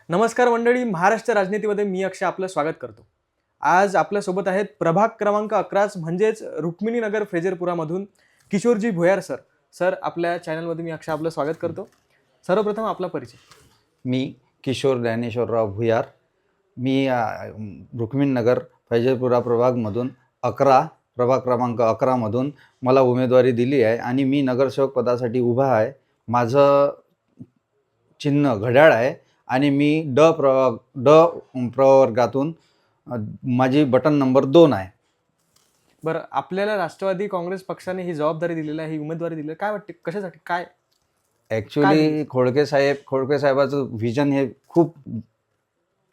नमस्कार मंडळी, महाराष्ट्र राजनीतीमध्ये मी अक्षय आपलं स्वागत करतो. आज आपल्यासोबत आहेत प्रभाग क्रमांक 11 म्हणजेच रुक्मिणीनगर फ्रेजरपुरामधून किशोरजी भुयार सर. सर, आपल्या चॅनलमध्ये मी अक्षय आपलं स्वागत करतो. सर्वप्रथम आपला परिचय. मी किशोर ज्ञानेश्वरराव भुयार. मी रुक्मिणीनगर फैजलपुरा प्रभागमधून प्रभाग क्रमांक 11मधून मला उमेदवारी दिली आहे आणि मी नगरसेवक पदासाठी उभा आहे. माझं चिन्ह घड्याळ आहे आणि मी ड प्रवर्गातून माझी बटन नंबर 2 आहे. बरं, आपल्याला राष्ट्रवादी काँग्रेस पक्षाने ही जबाबदारी दिलेली आहे, ही उमेदवारी दिली आहे. काय वाटते, कशासाठी, काय? ॲक्च्युली खोडके साहेबाचं व्हिजन हे खूप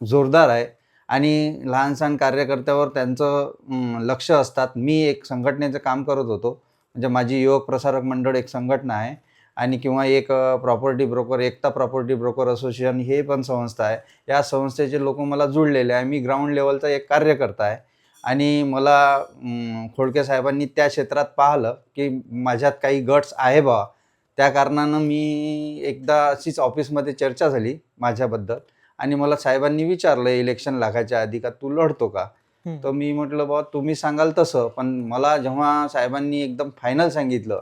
जोरदार आहे आणि लहान सहान कार्यकर्त्यावर त्यांचं लक्ष असतात. मी एक संघटनेचं काम करत होतो, म्हणजे माझी युवक प्रसारक मंडळ एक संघटना आहे आणि किंवा एक प्रॉपर्टी ब्रोकर, एकता प्रॉपर्टी ब्रोकर असोसिएशन हे पण संस्था आहे. या संस्थेचे लोक मला जुळलेले आहे. मी ग्राउंड लेवलचा एक कार्यकर्ता आहे आणि मला खोडके साहेबांनी त्या क्षेत्रात पाहिलं की माझ्यात काही गट्स आहे बा. त्या कारणानं मी एकदा अशीच ऑफिसमध्ये चर्चा झाली माझ्याबद्दल आणि मला साहेबांनी विचारलं इलेक्शन लागायच्या आधी का तू लढतो का. तर मी म्हटलं बा तुम्ही सांगाल तसं. पण मला जेव्हा साहेबांनी एकदम फायनल सांगितलं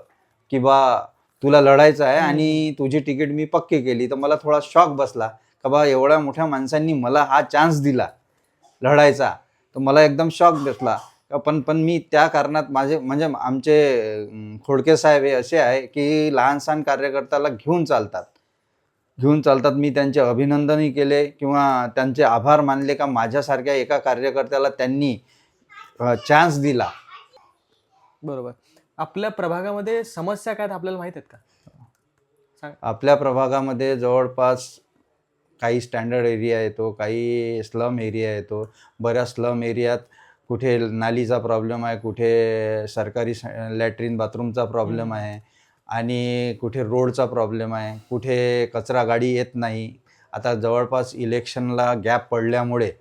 की बा तुला लढायचं आहे आणि तुझी तिकीट मी पक्की केली, तर मला थोडा शॉक बसला का बा एवढ्या मोठ्या माणसांनी मला हा चान्स दिला लढायचा. तर मला एकदम शॉक बसला. पण मी त्या कारणात माझे म्हणजे आमचे खोडके साहेब हे असे आहे की लहान सहान कार्यकर्त्याला घेऊन चालतात. मी त्यांचे अभिनंदनही केले किंवा त्यांचे आभार मानले का माझ्यासारख्या एका कार्यकर्त्याला त्यांनी चान्स दिला. बरोबर. आपल्या प्रभागामध्ये समस्या काय आपल्याला माहित आहेत का? सांग. आपल्या प्रभागामध्ये जवळपास काही स्टँडर्ड एरिया येतो, काही स्लम एरिया येतो. बऱ्याच स्लम एरियात कुठे नालीचा प्रॉब्लेम आहे, कुठे सरकारी लॅट्रिन बाथरूमचा प्रॉब्लेम आहे आणि कुठे रोडचा प्रॉब्लेम आहे, कुठे कचरा गाडी येत नाही. आता जवळपास इलेक्शनला गॅप पडल्यामुळे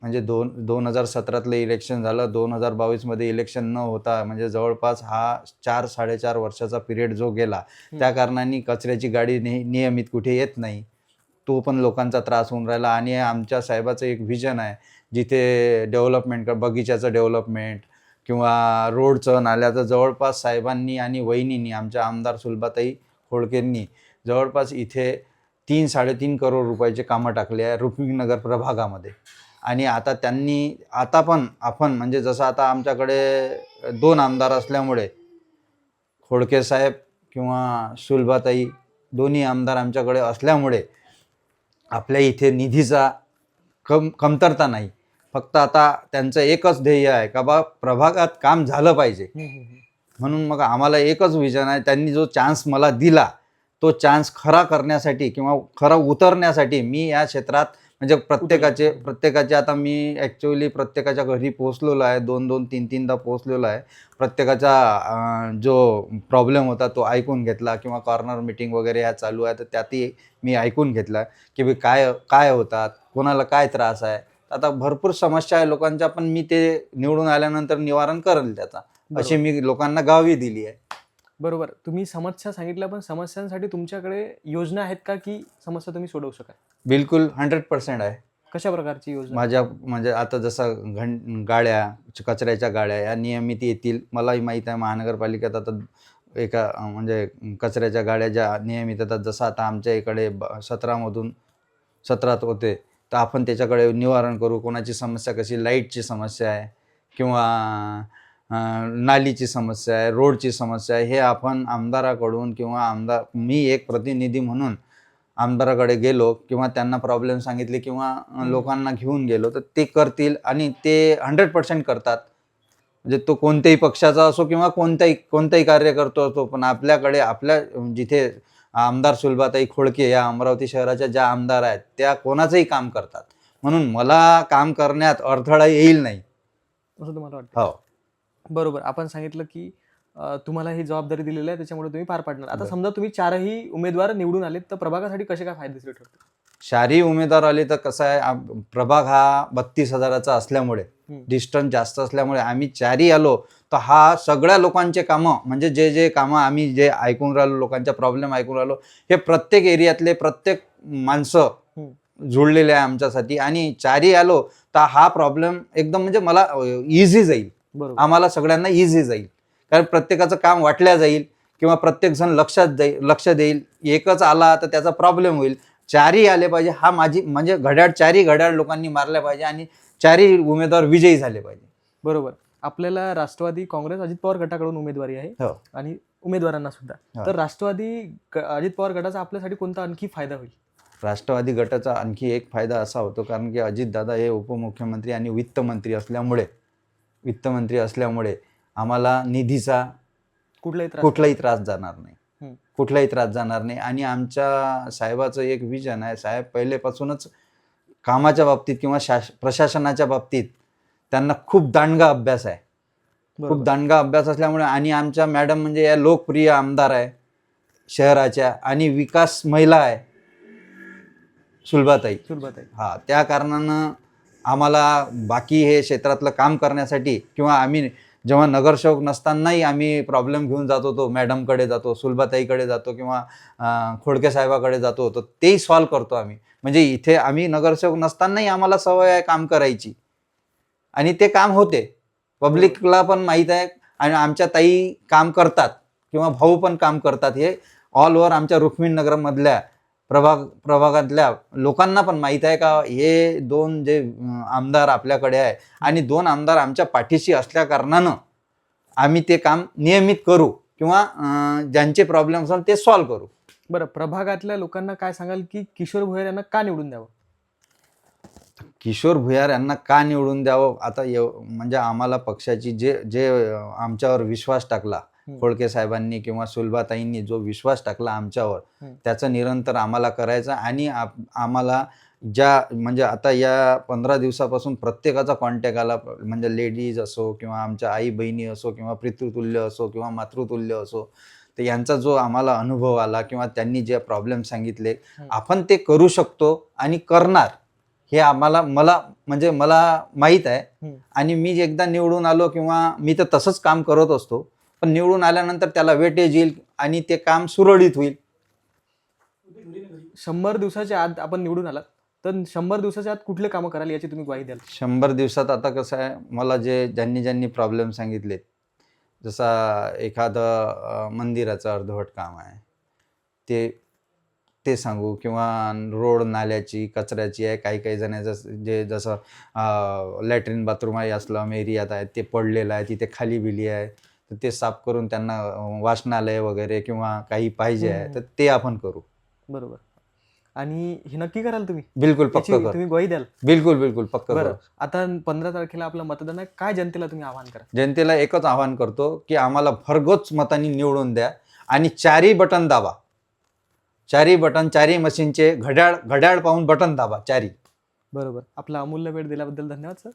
म्हणजे 2017 इलेक्शन झालं, 2022मध्ये इलेक्शन न होता म्हणजे जवळपास हा 4-4.5 वर्षाचा पिरियड जो गेला, त्या कारणाने कचऱ्याची गाडी नियमित कुठे येत नाही. तो पण लोकांचा त्रास होऊन राहिला आणि आमच्या साहेबाचं एक व्हिजन आहे जिथे डेव्हलपमेंट, बगीच्याचं डेव्हलपमेंट किंवा रोडचं, नाल्याचं जवळपास साहेबांनी आणि वहिनींनी, आमच्या आमदार सुलभाताई खोडकेंनी जवळपास इथे 3-3.5 करोड रुपयाचे कामं टाकले आहे रुक्मिणीनगर प्रभागामध्ये. आणि आता पण आपण म्हणजे जसं आता आमच्याकडे 2 आमदार असल्यामुळे खोडके साहेब किंवा सुलभाताई दोन्ही आमदार आमच्याकडे असल्यामुळे आपल्या इथे निधीचा कमतरता नाही. फक्त आता त्यांचं एकच ध्येय आहे का बा प्रभागात काम झालं पाहिजे. म्हणून मग आम्हाला एकच विजन आहे. त्यांनी जो चान्स मला दिला तो चान्स खरा करण्यासाठी किंवा खरा उतरण्यासाठी मी या क्षेत्रात म्हणजे प्रत्येकाचे आता मी ॲक्च्युअली प्रत्येकाच्या घरी पोचलेलो आहे. 2-2, 3-3दा पोचलेलो आहे. प्रत्येकाचा जो प्रॉब्लेम होता तो ऐकून घेतला किंवा कॉर्नर मीटिंग वगैरे ह्या चालू आहे तर त्यातही मी ऐकून घेतला की बी काय होतात, कोणाला काय त्रास आहे. आता भरपूर समस्या आहे लोकांच्या, पण मी ते निवडून आल्यानंतर निवारण करेल त्याचा, अशी मी लोकांना गावी दिली आहे. बरोबर. तुम्ही समस्या सांगितल्या, पण समस्यांसाठी तुमच्याकडे योजना आहेत का की समस्या तुम्ही सोडवू शकाल? बिलकुल 100% आहे. कशा प्रकारची योजना? माझ्या म्हणजे आता जसं गाड्या, कचऱ्याच्या गाड्या या नियमित येतील. मलाही माहीत आहे महानगरपालिकेत आता एका म्हणजे कचऱ्याच्या गाड्या ज्या नियमित येतात, जसं आता आमच्या इकडे 17 होते, तर आपण त्याच्याकडे निवारण करू. कोणाची समस्या कशी, लाईटची समस्या आहे किंवा नालीची समस्या आहे, रोडची समस्या आहे, हे आपण आमदाराकडून किंवा मी एक प्रतिनिधी म्हणून आमदाराकडे गेलो किंवा त्यांना प्रॉब्लेम सांगितले किंवा लोकांना घेऊन गेलो तर ते करतील आणि ते 100% करतात. म्हणजे तो कोणत्याही पक्षाचा असो किंवा कोणताही कार्यकर्ता असो, पण आपल्या जिथे आमदार सुलभाताई खोडके या अमरावती शहराच्या ज्या आमदार आहेत त्या कोणाचंही काम करतात. म्हणून मला काम करण्यात अडथळा येईल नाही असं तुम्हाला वाटतं? हो. बरोबर. आपण सांगितलं की तुम्हाला ही जबाबदारी दिलेली आहे, त्याच्यामुळे तुम्ही पार पाडणार. आता समजा तुम्ही 4ही उमेदवार निवडून आलेत, तर प्रभागासाठी कसे काय फायदेशीर ठरते? 4ही उमेदवार आले तर कसं आहे, प्रभाग हा 32,000चा असल्यामुळे डिस्टन्स जास्त असल्यामुळे आम्ही 4ही आलो तर हा सगळ्या लोकांचे कामं म्हणजे जे कामं आम्ही जे ऐकून राहिलो, लोकांच्या प्रॉब्लेम ऐकून राहिलो, हे प्रत्येक एरियातले प्रत्येक माणसं जुळलेले आहे आमच्यासाठी, आणि चारी आलो तर हा प्रॉब्लेम एकदम म्हणजे मला इझी जाईल, बरोबर. आम्हाला सगळ्यांना इझी जाईल. कारण प्रत्येकाचं काम वाटल्या जाईल किंवा प्रत्येक जण लक्ष देईल. एकच आला तर त्याचा प्रॉब्लेम होईल. चारही आले पाहिजे, हा माझी म्हणजे चारही घड्याळ लोकांनी मारल्या पाहिजे आणि चारही उमेदवार विजयी झाले पाहिजे. बरोबर. आपल्याला राष्ट्रवादी काँग्रेस अजित पवार गटाकडून उमेदवारी आहे हो. आणि उमेदवारांना सुद्धा. हो. तर अजित पवार गटाचा आपल्यासाठी कोणता आणखी फायदा होईल? राष्ट्रवादी गटाचा आणखी एक फायदा असा होतो, कारण की अजितदादा हे उपमुख्यमंत्री आणि वित्तमंत्री असल्यामुळे आम्हाला निधीचा कुठलाही त्रास जाणार नाही. आणि आमच्या साहेबाचं एक विजन आहे. साहेब पहिलेपासूनच कामाच्या बाबतीत किंवा प्रशासनाच्या बाबतीत त्यांना खूप दांडगा अभ्यास आहे. खूप दांडगा अभ्यास असल्यामुळे, आणि आमच्या मॅडम म्हणजे या लोकप्रिय आमदार आहे शहराच्या आणि विकास महिला आहे सुलभाताई. हा, त्या कारणानं आम्हाला बाकी हे क्षेत्रातलं काम करण्यासाठी, किंवा आम्ही जेव्हा नगरसेवक नसतानाही आम्ही प्रॉब्लेम घेऊन जात होतो, मॅडमकडे जातो, सुलभाताईकडे जातो किंवा खोडके साहेबाकडे जातो, तर तेही सॉल्व्ह करतो आम्ही. म्हणजे इथे आम्ही नगरसेवक नसतानाही आम्हाला सवय आहे काम करायची आणि ते काम होते. पब्लिकला पण माहीत आहे आणि आमच्या ताई काम करतात किंवा भाऊ पण काम करतात. हे ऑल ओव्हर आमच्या रुक्मिणीनगरमधल्या प्रभागातल्या लोकांना पण माहीत आहे का हे दोन जे आमदार आपल्याकडे आहे, आणि दोन आमदार आमच्या पाठीशी असल्या कारणानं आम्ही ते काम नियमित करू किंवा ज्यांचे प्रॉब्लेम असेल ते सॉल्व्ह करू. बरं, प्रभागातल्या लोकांना काय सांगाल की किशोर भोयर यांना का निवडून द्यावं? किशोर भुयार यांना का निवडून द्यावं, आता म्हणजे आम्हाला पक्षाची जे आमच्यावर विश्वास टाकला, खोडके साहेबांनी किंवा सुलभाताईंनी जो विश्वास टाकला आमच्यावर, त्याचं निरंतर आम्हाला करायचं. आणि आम्हाला म्हणजे आता या 15 दिवसापासून प्रत्येकाचा कॉन्टॅक्ट आला, म्हणजे लेडीज असो किंवा आमच्या आई बहिणी असो किंवा पितृतुल्य असो किंवा मातृतुल्य असो, तर यांचा जो आम्हाला अनुभव आला किंवा त्यांनी जे प्रॉब्लेम सांगितले, आपण ते करू शकतो आणि करणार हे मला माहीत आहे. आणि मी एकदा निवडून आलो किंवा मी तर तसंच काम करत असतो, पण निवडून आल्यानंतर त्याला वेटेज येईल आणि ते काम सुरळीत होईल. 100 दिवसाच्या आत आपण निवडून आलात, तर 100 दिवसाच्या आत कुठले कामं कराल याची तुम्ही ग्वाही द्याल? 100 दिवसात आता कसं आहे, मला ज्यांनी प्रॉब्लेम सांगितले, जसा एखादं मंदिराचं अर्धवट काम आहे ते सांगू, किंवा रोड नाल्याची कचऱ्याची आहे, काही जणांचं जसं लॅट्रिन बाथरूम आहे स्लम एरियात आहे, ते पडलेलं आहे, तिथे खाली बिली आहे, तर ते साफ करून त्यांना वाचनालय वगैरे किंवा काही पाहिजे आहे तर ते आपण करू. बरोबर. आणि हे नक्की कराल तुम्ही? बिलकुल पक्का करू. तुम्ही ग्वाही द्याल? बिलकुल पक्का करू. आता 15 तारखेला आपलं मतदान आहे. काय जनतेला तुम्ही आवाहन करा? जनतेला एकच आवाहन करतो की आम्हाला भरघोस मतांनी निवडून द्या आणि चारही बटन दाबा. चारही मशीनचे घड्याळ पाहून बटन दाबा चारी. बरोबर. आपला अमूल्य वेळ दिल्याबद्दल धन्यवाद सर.